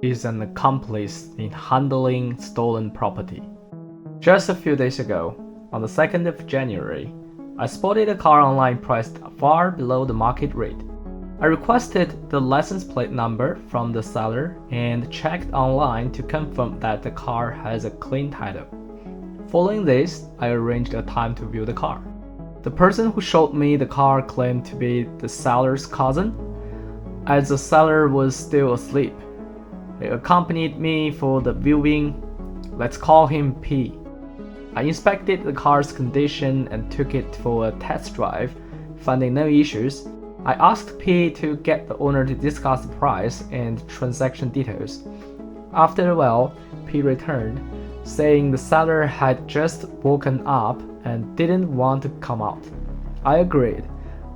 is an accomplice in handling stolen property. Just a few days ago, on the 2nd of January, I spotted a car online priced far below the market rate. I requested the license plate number from the seller and checked online to confirm that the car has a clean title. Following this, I arranged a time to view the car. The person who showed me the car claimed to be the seller's cousin, as the seller was still asleep. He accompanied me for the viewing. Let's call him P. I inspected the car's condition and took it for a test drive, finding no issues. I asked P to get the owner to discuss the price and transaction details. After a while, P returned, saying the seller had just woken up and didn't want to come out. I agreed,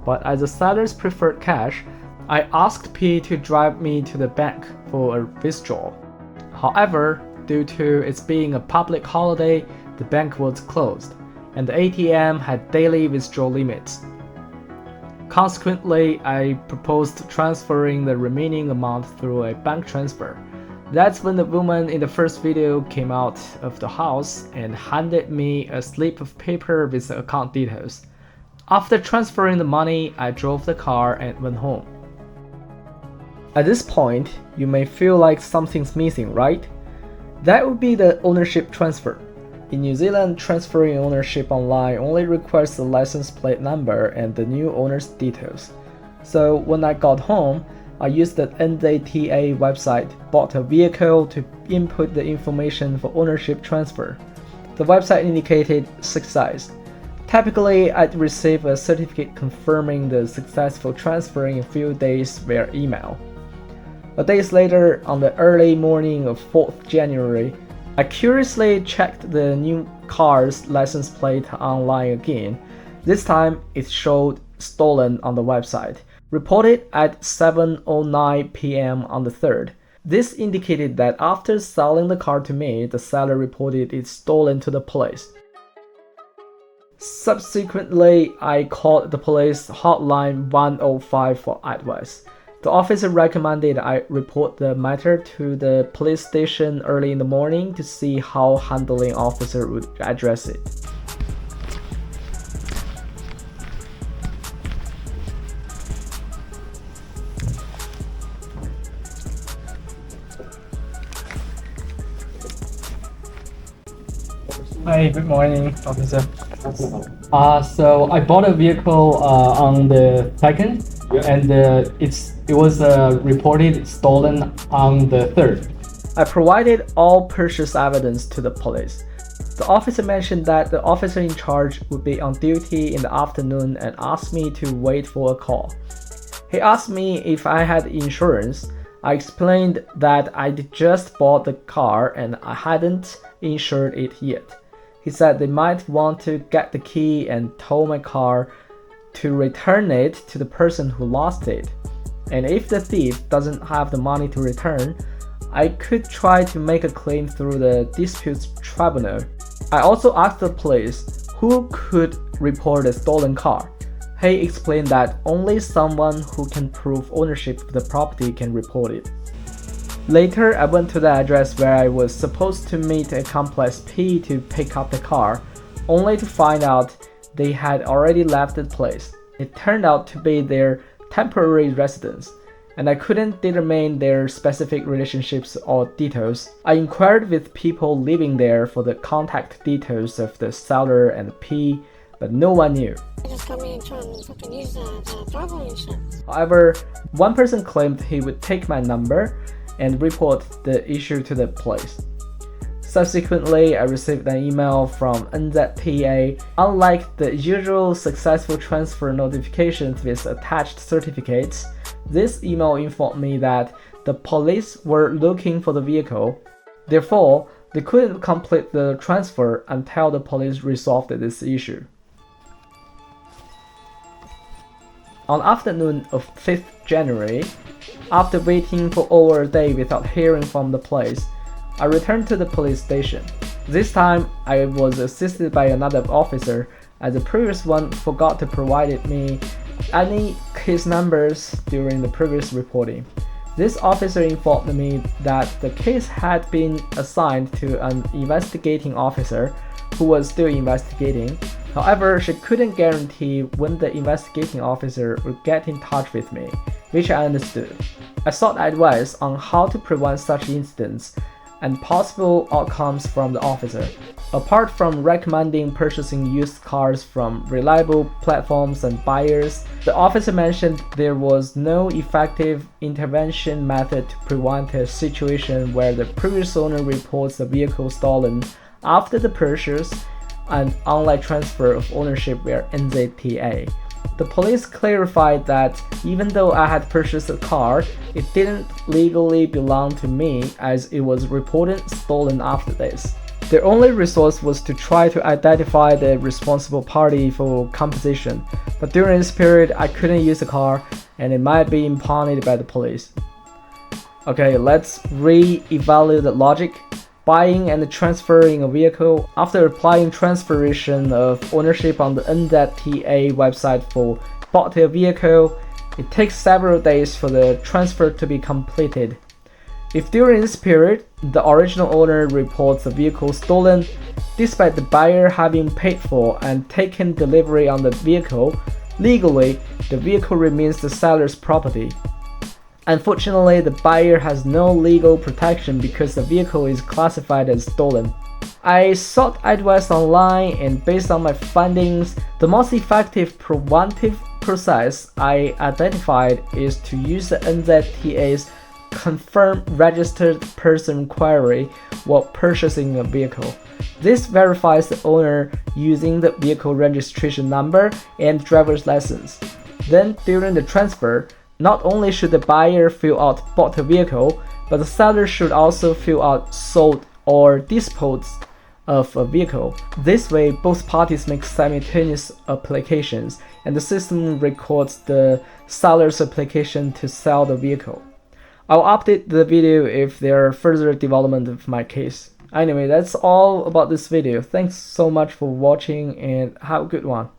but as the sellers preferred cash, I asked P to drive me to the bank for a withdrawal. However, due to it being a public holiday, the bank was closed, and the ATM had daily withdrawal limits. Consequently, I proposed transferring the remaining amount through a bank transfer. That's when the woman in the first video came out of the house and handed me a slip of paper with the account details. After transferring the money, I drove the car and went home. At this point, you may feel like something's missing, right? That would be the ownership transfer. In New Zealand, transferring ownership online only requires the license plate number and the new owner's details. So when I got home, I used the NZTA website, bought a vehicle to input the information for ownership transfer. The website indicated success. Typically, I'd receive a certificate confirming the successful transfer in a few days via email. A days later, on the early morning of 4th January, I curiously checked the new car's license plate online again. This time, it showed stolen on the website, reported at 7:09 p.m. on the 3rd. This indicated that after selling the car to me, the seller reported it stolen to the police. Subsequently, I called the police hotline 105 for advice. The officer recommended I report the matter to the police station early in the morning to see how handling officer would address it. Hi, good morning, officer. So I bought a vehicle on the 2nd, and it was reported stolen on the 3rd. I provided all purchase evidence to the police. The officer mentioned that the officer in charge would be on duty in the afternoon and asked me to wait for a call. He asked me if I had insurance. I explained that I'd just bought the car and I hadn't insured it yet. He said they might want to get the key and tow my car to return it to the person who lost it. And if the thief doesn't have the money to return, I could try to make a claim through the disputes tribunal. I also asked the police who could report a stolen car. He explained that only someone who can prove ownership of the property can report it. Later, I went to the address where I was supposed to meet accomplice P to pick up the car, only to find out they had already left the place. It turned out to be their temporary residence, and I couldn't determine their specific relationships or details. I inquired with people living there for the contact details of the seller and P, but no one knew. Just come in and try and fucking use the travel insurance. However, one person claimed he would take my number and report the issue to the police. Subsequently, I received an email from NZTA. Unlike the usual successful transfer notifications with attached certificates, this email informed me that the police were looking for the vehicle. Therefore, they couldn't complete the transfer until the police resolved this issue. On the afternoon of 5th January, after waiting for over a day without hearing from the police, I returned to the police station. This time, I was assisted by another officer, as the previous one forgot to provide me any case numbers during the previous reporting. This officer informed me that the case had been assigned to an investigating officer who was still investigating. However, she couldn't guarantee when the investigating officer would get in touch with me, which I understood. I sought advice on how to prevent such incidents and possible outcomes from the officer. Apart from recommending purchasing used cars from reliable platforms and buyers, the officer mentioned there was no effective intervention method to prevent a situation where the previous owner reports the vehicle stolen after the purchase and online transfer of ownership via NZTA. The police clarified that even though I had purchased a car, it didn't legally belong to me as it was reported stolen after this. Their only resource was to try to identify the responsible party for compensation, but during this period I couldn't use the car and it might be impounded by the police. Okay, let's re-evaluate the logic. Buying and transferring a vehicle. After applying transferation of ownership on the NZTA website for bought a vehicle, it takes several days for the transfer to be completed. If during this period, the original owner reports the vehicle stolen, despite the buyer having paid for and taken delivery on the vehicle, legally, the vehicle remains the seller's property. Unfortunately, the buyer has no legal protection because the vehicle is classified as stolen. I sought advice online, and based on my findings, the most effective preventive process I identified is to use the NZTA's Confirm Registered Person query while purchasing a vehicle. This verifies the owner using the vehicle registration number and driver's license. Then, during the transfer, not only should the buyer fill out bought a vehicle, but the seller should also fill out sold or disposed of a vehicle. This way, both parties make simultaneous applications, and the system records the seller's application to sell the vehicle. I'll update the video if there are further development of my case. Anyway, that's all about this video. Thanks so much for watching and have a good one.